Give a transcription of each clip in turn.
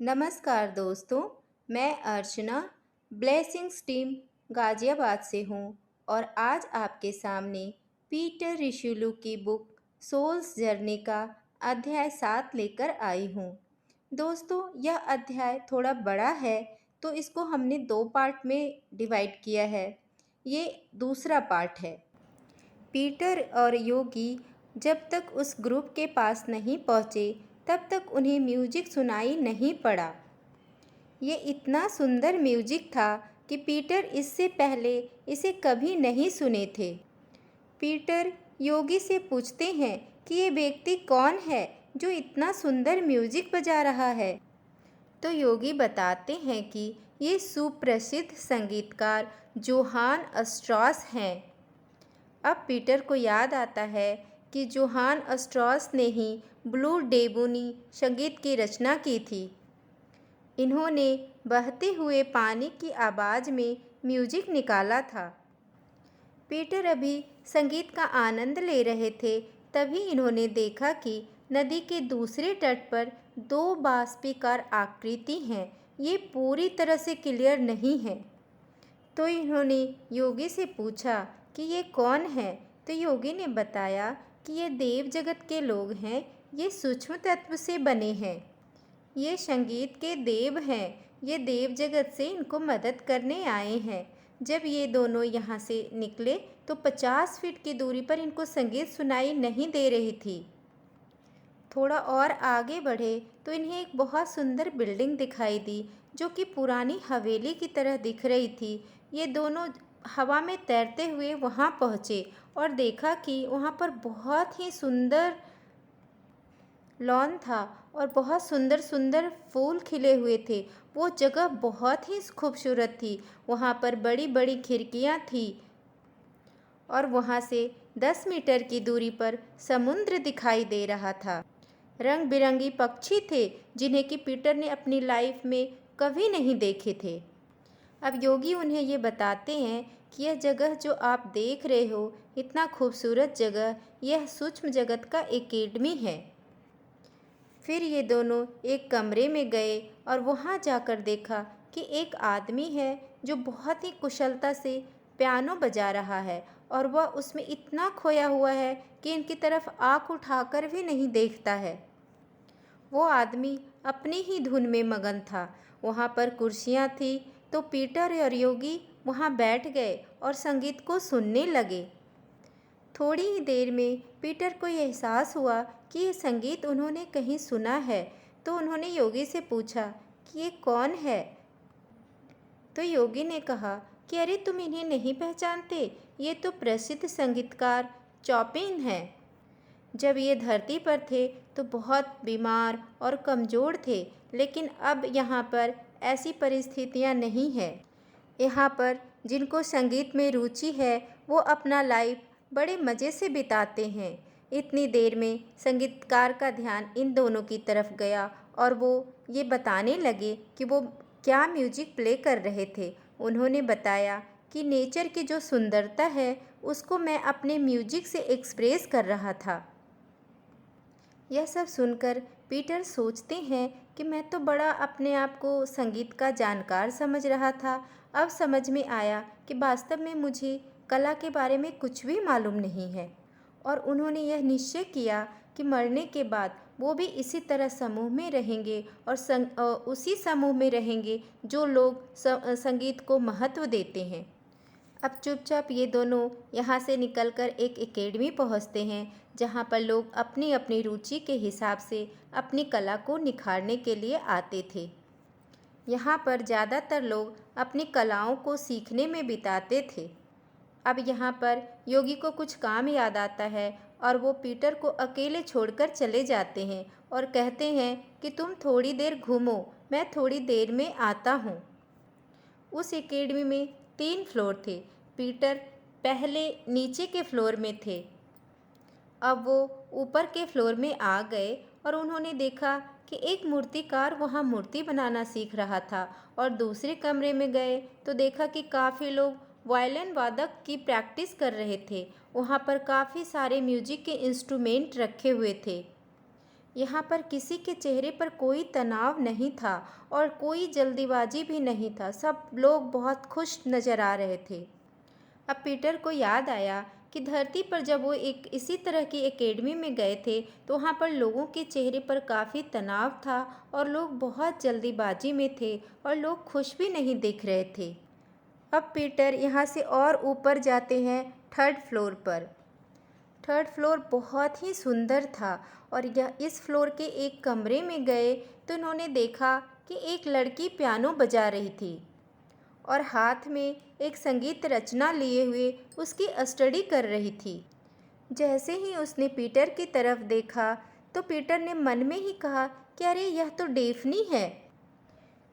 नमस्कार दोस्तों, मैं अर्चना ब्लेसिंग्स टीम गाज़ियाबाद से हूँ और आज आपके सामने पीटर रिशुलू की बुक सोल्स जर्नी का अध्याय 7 लेकर आई हूँ। दोस्तों, यह अध्याय थोड़ा बड़ा है तो इसको हमने 2 पार्ट में डिवाइड किया है। ये दूसरा पार्ट है। पीटर और योगी जब तक उस ग्रुप के पास नहीं पहुँचे तब तक उन्हें म्यूजिक सुनाई नहीं पड़ा। ये इतना सुंदर म्यूजिक था कि पीटर इससे पहले इसे कभी नहीं सुने थे। पीटर योगी से पूछते हैं कि ये व्यक्ति कौन है जो इतना सुंदर म्यूजिक बजा रहा है। तो योगी बताते हैं कि ये सुप्रसिद्ध संगीतकार जोहान स्ट्रॉस हैं। अब पीटर को याद आता है कि जोहान स्ट्रॉस ने ही ब्लू डेबुनी संगीत की रचना की थी। इन्होंने बहते हुए पानी की आवाज़ में म्यूजिक निकाला था। पीटर अभी संगीत का आनंद ले रहे थे, तभी इन्होंने देखा कि नदी के दूसरे तट पर 2 बाष्पीकार आकृति हैं। ये पूरी तरह से क्लियर नहीं है। तो इन्होंने योगी से पूछा कि ये कौन है। तो योगी ने बताया कि ये देव जगत के लोग हैं। ये सूक्ष्म तत्व से बने हैं। ये संगीत के देव हैं। ये देव जगत से इनको मदद करने आए हैं। जब ये दोनों यहाँ से निकले तो 50 फीट की दूरी पर इनको संगीत सुनाई नहीं दे रही थी। थोड़ा और आगे बढ़े तो इन्हें एक बहुत सुंदर बिल्डिंग दिखाई दी जो कि पुरानी हवेली की तरह दिख रही थी। ये दोनों हवा में तैरते हुए वहाँ पहुँचे और देखा कि वहाँ पर बहुत ही सुंदर लॉन था और बहुत सुंदर सुंदर फूल खिले हुए थे। वो जगह बहुत ही खूबसूरत थी। वहाँ पर बड़ी बड़ी खिड़कियाँ थी और वहाँ से 10 मीटर की दूरी पर समुद्र दिखाई दे रहा था। रंग बिरंगी पक्षी थे जिन्हें कि पीटर ने अपनी लाइफ में कभी नहीं देखे थे। अब योगी उन्हें ये बताते हैं कि यह जगह जो आप देख रहे हो, इतना खूबसूरत जगह, यह सूक्ष्म जगत का एकेडमी है। फिर ये दोनों एक कमरे में गए और वहाँ जाकर देखा कि एक आदमी है जो बहुत ही कुशलता से पियानो बजा रहा है और वह उसमें इतना खोया हुआ है कि इनकी तरफ आँख उठाकर भी नहीं देखता है। वो आदमी अपनी ही धुन में मगन था। वहाँ पर कुर्सियाँ थी तो पीटर और योगी वहाँ बैठ गए और संगीत को सुनने लगे। थोड़ी ही देर में पीटर को यह एहसास हुआ कि ये संगीत उन्होंने कहीं सुना है। तो उन्होंने योगी से पूछा कि ये कौन है। तो योगी ने कहा कि अरे तुम इन्हें नहीं पहचानते, ये तो प्रसिद्ध संगीतकार चॉपिन हैं। जब ये धरती पर थे तो बहुत बीमार और कमज़ोर थे, लेकिन अब यहाँ पर ऐसी परिस्थितियाँ नहीं हैं। यहाँ पर जिनको संगीत में रुचि है वो अपना लाइफ बड़े मज़े से बिताते हैं। इतनी देर में संगीतकार का ध्यान इन दोनों की तरफ गया और वो ये बताने लगे कि वो क्या म्यूजिक प्ले कर रहे थे। उन्होंने बताया कि नेचर की जो सुंदरता है उसको मैं अपने म्यूजिक से एक्सप्रेस कर रहा था। यह सब सुनकर पीटर सोचते हैं कि मैं तो बड़ा अपने आप को संगीत का जानकार समझ रहा था। अब समझ में आया कि वास्तव में मुझे कला के बारे में कुछ भी मालूम नहीं है। और उन्होंने यह निश्चय किया कि मरने के बाद वो भी इसी तरह समूह में रहेंगे और उसी समूह में रहेंगे जो लोग संगीत को महत्व देते हैं। अब चुपचाप ये दोनों यहाँ से निकलकर एक एकेडमी पहुँचते हैं जहाँ पर लोग अपनी अपनी रुचि के हिसाब से अपनी कला को निखारने के लिए आते थे। यहाँ पर ज़्यादातर लोग अपनी कलाओं को सीखने में बिताते थे। अब यहाँ पर योगी को कुछ काम याद आता है और वो पीटर को अकेले छोड़कर चले जाते हैं और कहते हैं कि तुम थोड़ी देर घूमो, मैं थोड़ी देर में आता हूँ। उस एकेडमी में 3 फ्लोर थे। पीटर पहले नीचे के फ्लोर में थे। अब वो ऊपर के फ्लोर में आ गए और उन्होंने देखा कि एक मूर्तिकार वहाँ मूर्ति बनाना सीख रहा था। और दूसरे कमरे में गए तो देखा कि काफ़ी लोग वायलिन वादक की प्रैक्टिस कर रहे थे। वहाँ पर काफ़ी सारे म्यूजिक के इंस्ट्रूमेंट रखे हुए थे। यहाँ पर किसी के चेहरे पर कोई तनाव नहीं था और कोई जल्दीबाजी भी नहीं था। सब लोग बहुत खुश नज़र आ रहे थे। अब पीटर को याद आया कि धरती पर जब वो एक इसी तरह की एकेडमी में गए थे तो वहाँ पर लोगों के चेहरे पर काफ़ी तनाव था और लोग बहुत जल्दीबाजी में थे और लोग खुश भी नहीं दिख रहे थे। अब पीटर यहाँ से और ऊपर जाते हैं थर्ड फ्लोर पर। थर्ड फ्लोर बहुत ही सुंदर था और यह इस फ्लोर के एक कमरे में गए तो उन्होंने देखा कि एक लड़की पियानो बजा रही थी और हाथ में एक संगीत रचना लिए हुए उसकी स्टडी कर रही थी। जैसे ही उसने पीटर की तरफ देखा तो पीटर ने मन में ही कहा कि अरे यह तो डेफ्नी है।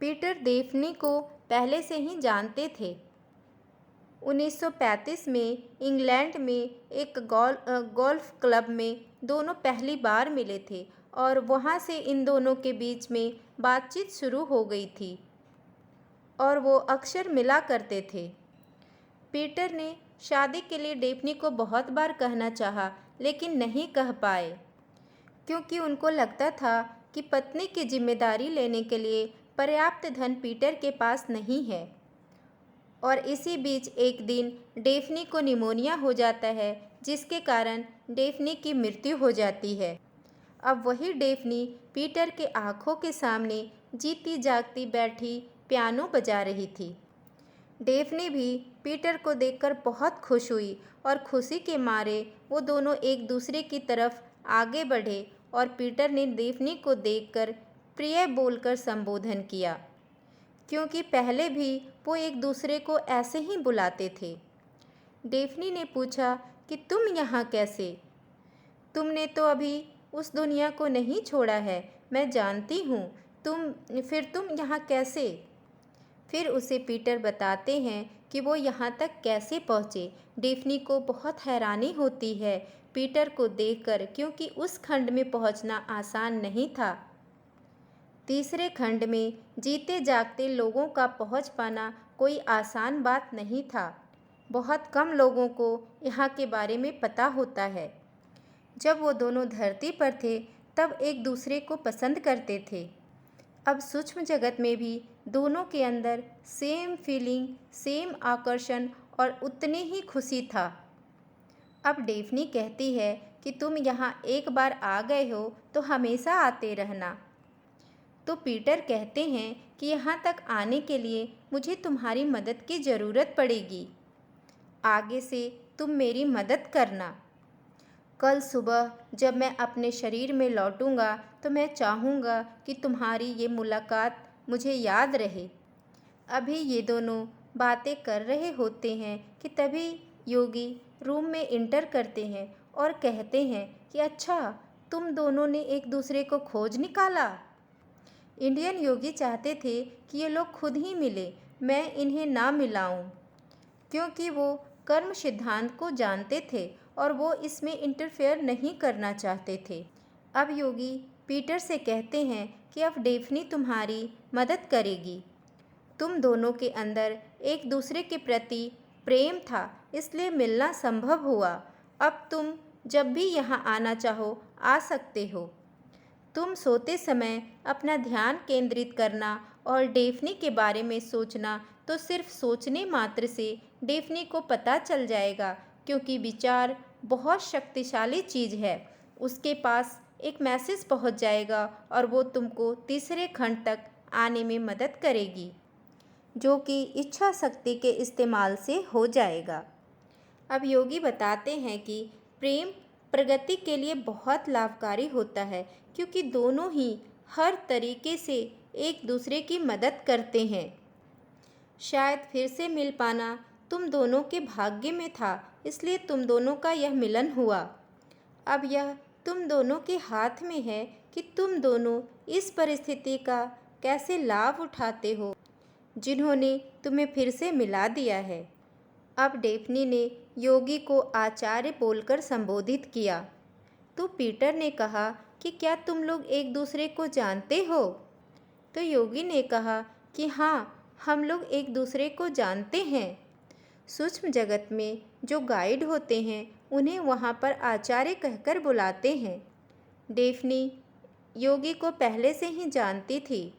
पीटर डेफ्नी को पहले से ही जानते थे। 1935 में इंग्लैंड में एक गोल्फ क्लब में दोनों पहली बार मिले थे और वहाँ से इन दोनों के बीच में बातचीत शुरू हो गई थी और वो अक्सर मिला करते थे। पीटर ने शादी के लिए डेफ्नी को बहुत बार कहना चाहा लेकिन नहीं कह पाए क्योंकि उनको लगता था कि पत्नी की जिम्मेदारी लेने के लिए पर्याप्त धन पीटर के पास नहीं है। और इसी बीच एक दिन डेफ्नी को निमोनिया हो जाता है जिसके कारण डेफ्नी की मृत्यु हो जाती है। अब वही डेफ्नी पीटर के आँखों के सामने जीती जागती बैठी पियानो बजा रही थी। डेफ्नी भी पीटर को देखकर बहुत खुश हुई और खुशी के मारे वो दोनों एक दूसरे की तरफ आगे बढ़े और पीटर ने डेफ्नी को देखकर प्रिय बोलकर संबोधन किया क्योंकि पहले भी वो एक दूसरे को ऐसे ही बुलाते थे। डेफ्नी ने पूछा कि तुम यहाँ कैसे? तुमने तो अभी उस दुनिया को नहीं छोड़ा है, मैं जानती हूँ। तुम यहाँ कैसे? फिर उसे पीटर बताते हैं कि वो यहाँ तक कैसे पहुँचे। डेफ्नी को बहुत हैरानी होती है पीटर को देखकर क्योंकि उस खंड में पहुँचना आसान नहीं था। तीसरे खंड में जीते जागते लोगों का पहुँच पाना कोई आसान बात नहीं था। बहुत कम लोगों को यहाँ के बारे में पता होता है। जब वो दोनों धरती पर थे तब एक दूसरे को पसंद करते थे। अब सूक्ष्म जगत में भी दोनों के अंदर सेम फीलिंग, सेम आकर्षण और उतनी ही खुशी था। अब डेफ्नी कहती है कि तुम यहाँ एक बार आ गए हो तो हमेशा आते रहना। तो पीटर कहते हैं कि यहाँ तक आने के लिए मुझे तुम्हारी मदद की ज़रूरत पड़ेगी। आगे से तुम मेरी मदद करना। कल सुबह जब मैं अपने शरीर में लौटूंगा तो मैं चाहूँगा कि तुम्हारी ये मुलाकात मुझे याद रहे। अभी ये दोनों बातें कर रहे होते हैं कि तभी योगी रूम में इंटर करते हैं और कहते हैं कि अच्छा, तुम दोनों ने एक दूसरे को खोज निकाला। इंडियन योगी चाहते थे कि ये लोग खुद ही मिले, मैं इन्हें ना मिलाऊं, क्योंकि वो कर्म सिद्धांत को जानते थे और वो इसमें इंटरफेयर नहीं करना चाहते थे। अब योगी पीटर से कहते हैं कि अब डेफ्नी तुम्हारी मदद करेगी। तुम दोनों के अंदर एक दूसरे के प्रति प्रेम था, इसलिए मिलना संभव हुआ। अब तुम जब भी यहाँ आना चाहो आ सकते हो। तुम सोते समय अपना ध्यान केंद्रित करना और डेफ्नी के बारे में सोचना, तो सिर्फ सोचने मात्र से डेफ्नी को पता चल जाएगा, क्योंकि विचार बहुत शक्तिशाली चीज़ है। उसके पास एक मैसेज पहुंच जाएगा और वो तुमको तीसरे खंड तक आने में मदद करेगी, जो कि इच्छा शक्ति के इस्तेमाल से हो जाएगा। अब योगी बताते हैं कि प्रेम प्रगति के लिए बहुत लाभकारी होता है, क्योंकि दोनों ही हर तरीके से एक दूसरे की मदद करते हैं। शायद फिर से मिल पाना तुम दोनों के भाग्य में था, इसलिए तुम दोनों का यह मिलन हुआ। अब यह तुम दोनों के हाथ में है कि तुम दोनों इस परिस्थिति का कैसे लाभ उठाते हो, जिन्होंने तुम्हें फिर से मिला दिया है। अब डेफ्नी ने योगी को आचार्य बोलकर संबोधित किया। तो पीटर ने कहा कि क्या तुम लोग एक दूसरे को जानते हो? तो योगी ने कहा कि हाँ, हम लोग एक दूसरे को जानते हैं। सूक्ष्म जगत में जो गाइड होते हैं उन्हें वहाँ पर आचार्य कहकर बुलाते हैं। डेफ्नी योगी को पहले से ही जानती थी।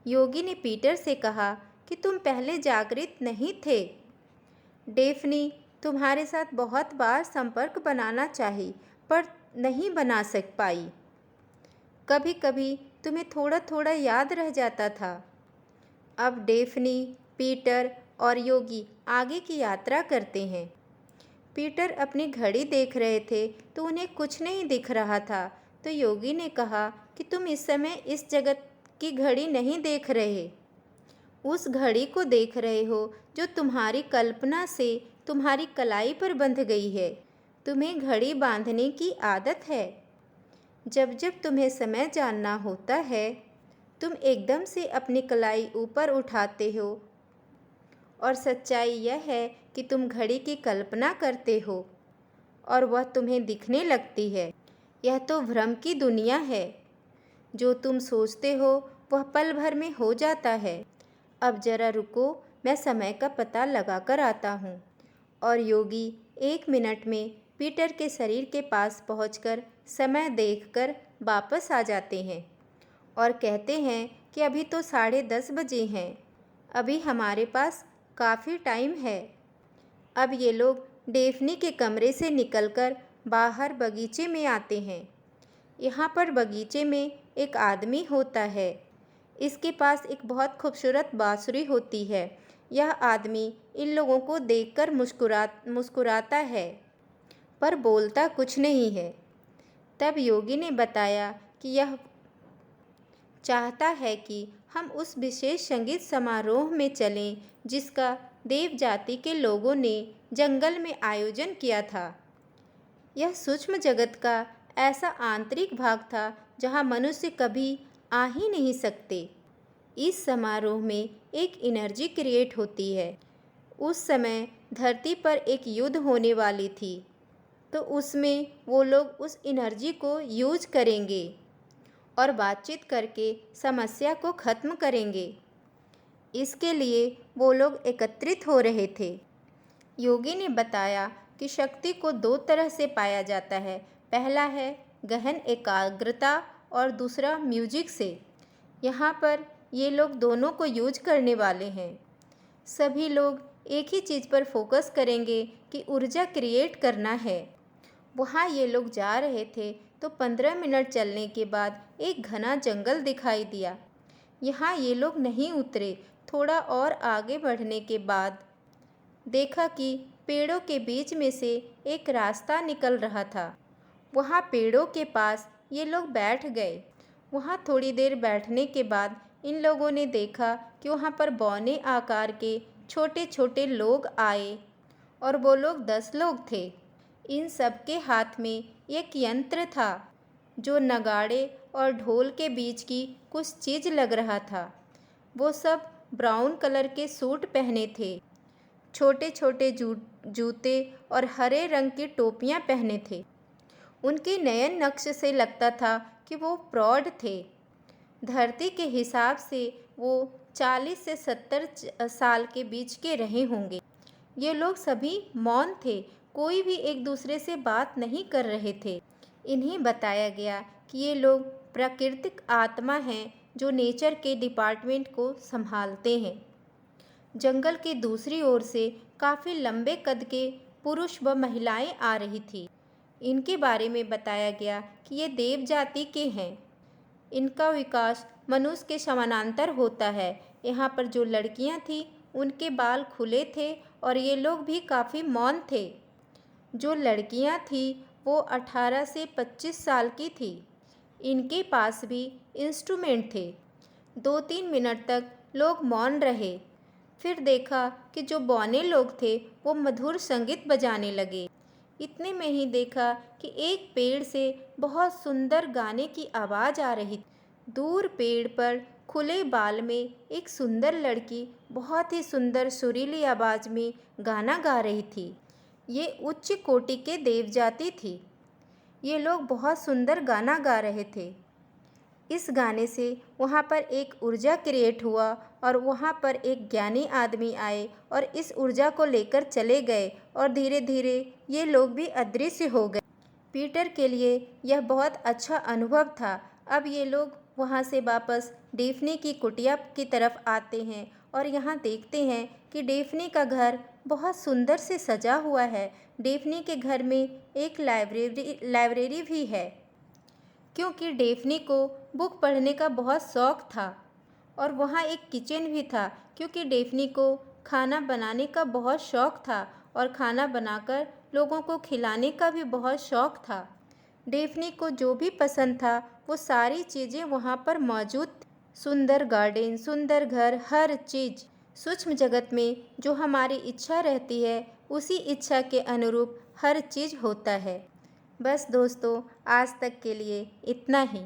योगी ने पीटर से कहा कि तुम पहले जागृत नहीं थे। डेफ्नी तुम्हारे साथ बहुत बार संपर्क बनाना चाही, पर नहीं बना सक पाई। कभी कभी तुम्हें थोड़ा थोड़ा याद रह जाता था। अब डेफ्नी, पीटर और योगी आगे की यात्रा करते हैं। पीटर अपनी घड़ी देख रहे थे तो उन्हें कुछ नहीं दिख रहा था, तो योगी ने कहा कि तुम इस समय इस जगत की घड़ी नहीं देख रहे, उस घड़ी को देख रहे हो जो तुम्हारी कल्पना से तुम्हारी कलाई पर बंध गई है। तुम्हें घड़ी बांधने की आदत है। जब जब तुम्हें समय जानना होता है, तुम एकदम से अपनी कलाई ऊपर उठाते हो, और सच्चाई यह है कि तुम घड़ी की कल्पना करते हो और वह तुम्हें दिखने लगती है। यह तो भ्रम की दुनिया है। जो तुम सोचते हो वह पल भर में हो जाता है। अब जरा रुको, मैं समय का पता लगा कर आता हूँ। और योगी 1 मिनट में पीटर के शरीर के पास पहुंचकर समय देखकर वापस आ जाते हैं और कहते हैं कि अभी तो 10:30 बजे हैं, अभी हमारे पास काफ़ी टाइम है। अब ये लोग डेफ्नी के कमरे से निकलकर बाहर बगीचे में आते हैं। यहाँ पर बगीचे में एक आदमी होता है। इसके पास एक बहुत खूबसूरत बांसुरी होती है। यह आदमी इन लोगों को देखकर मुस्कुराता है, पर बोलता कुछ नहीं है। तब योगी ने बताया कि यह चाहता है कि हम उस विशेष संगीत समारोह में चलें जिसका देव जाति के लोगों ने जंगल में आयोजन किया था। यह सूक्ष्म जगत का ऐसा आंतरिक भाग था जहाँ मनुष्य कभी आ ही नहीं सकते। इस समारोह में एक एनर्जी क्रिएट होती है। उस समय धरती पर एक युद्ध होने वाली थी, तो उसमें वो लोग उस एनर्जी को यूज करेंगे और बातचीत करके समस्या को ख़त्म करेंगे। इसके लिए वो लोग एकत्रित हो रहे थे। योगी ने बताया कि शक्ति को 2 तरह से पाया जाता है। पहला है गहन एकाग्रता और दूसरा म्यूजिक से। यहाँ पर ये लोग दोनों को यूज करने वाले हैं। सभी लोग एक ही चीज़ पर फोकस करेंगे कि ऊर्जा क्रिएट करना है। वहाँ ये लोग जा रहे थे तो 15 मिनट चलने के बाद एक घना जंगल दिखाई दिया। यहाँ ये लोग नहीं उतरे। थोड़ा और आगे बढ़ने के बाद देखा कि पेड़ों के बीच में से एक रास्ता निकल रहा था। वहाँ पेड़ों के पास ये लोग बैठ गए। वहाँ थोड़ी देर बैठने के बाद इन लोगों ने देखा कि वहाँ पर बौने आकार के छोटे छोटे लोग आए, और वो लोग 10 लोग थे। इन सब के हाथ में एक यंत्र था जो नगाड़े और ढोल के बीच की कुछ चीज़ लग रहा था। वो सब ब्राउन कलर के सूट पहने थे, छोटे छोटे जूते और हरे रंग की टोपियाँ पहने थे। उनके नयन नक्श से लगता था कि वो प्रौढ़ थे। धरती के हिसाब से वो 40 से 70 साल के बीच के रहे होंगे। ये लोग सभी मौन थे, कोई भी एक दूसरे से बात नहीं कर रहे थे। इन्हें बताया गया कि ये लोग प्राकृतिक आत्मा हैं जो नेचर के डिपार्टमेंट को संभालते हैं। जंगल की दूसरी ओर से काफ़ी लंबे कद के पुरुष व महिलाएं आ रही थी। इनके बारे में बताया गया कि ये देव जाति के हैं। इनका विकास मनुष्य के समानांतर होता है। यहाँ पर जो लड़कियाँ थीं उनके बाल खुले थे और ये लोग भी काफ़ी मौन थे। जो लड़कियाँ थीं वो 18 से 25 साल की थी। इनके पास भी इंस्ट्रूमेंट थे। 2-3 मिनट तक लोग मौन रहे। फिर देखा कि जो बौने लोग थे वो मधुर संगीत बजाने लगे। इतने में ही देखा कि एक पेड़ से बहुत सुंदर गाने की आवाज़ आ रही। दूर पेड़ पर खुले बाल में एक सुंदर लड़की बहुत ही सुंदर सुरीली आवाज़ में गाना गा रही थी। ये उच्च कोटि के देव जाति थी। ये लोग बहुत सुंदर गाना गा रहे थे। इस गाने से वहाँ पर एक ऊर्जा क्रिएट हुआ और वहाँ पर एक ज्ञानी आदमी आए और इस ऊर्जा को लेकर चले गए और धीरे धीरे ये लोग भी अदृश्य हो गए। पीटर के लिए यह बहुत अच्छा अनुभव था। अब ये लोग वहाँ से वापस डेफ्ने की कुटिया की तरफ आते हैं और यहाँ देखते हैं कि डेफ्ने का घर बहुत सुंदर से सजा हुआ है। डेफ्ने के घर में एक लाइब्रेरी भी है, क्योंकि डेफ्ने को बुक पढ़ने का बहुत शौक था। और वहाँ एक किचन भी था, क्योंकि डेफ्ने को खाना बनाने का बहुत शौक था और खाना बनाकर लोगों को खिलाने का भी बहुत शौक था। डेफ्ने को जो भी पसंद था वो सारी चीज़ें वहाँ पर मौजूद थी। सुंदर गार्डन, सुंदर घर, हर चीज़ सूक्ष्म जगत में जो हमारी इच्छा रहती है उसी इच्छा के अनुरूप हर चीज़ होता है। बस दोस्तों, आज तक के लिए इतना ही।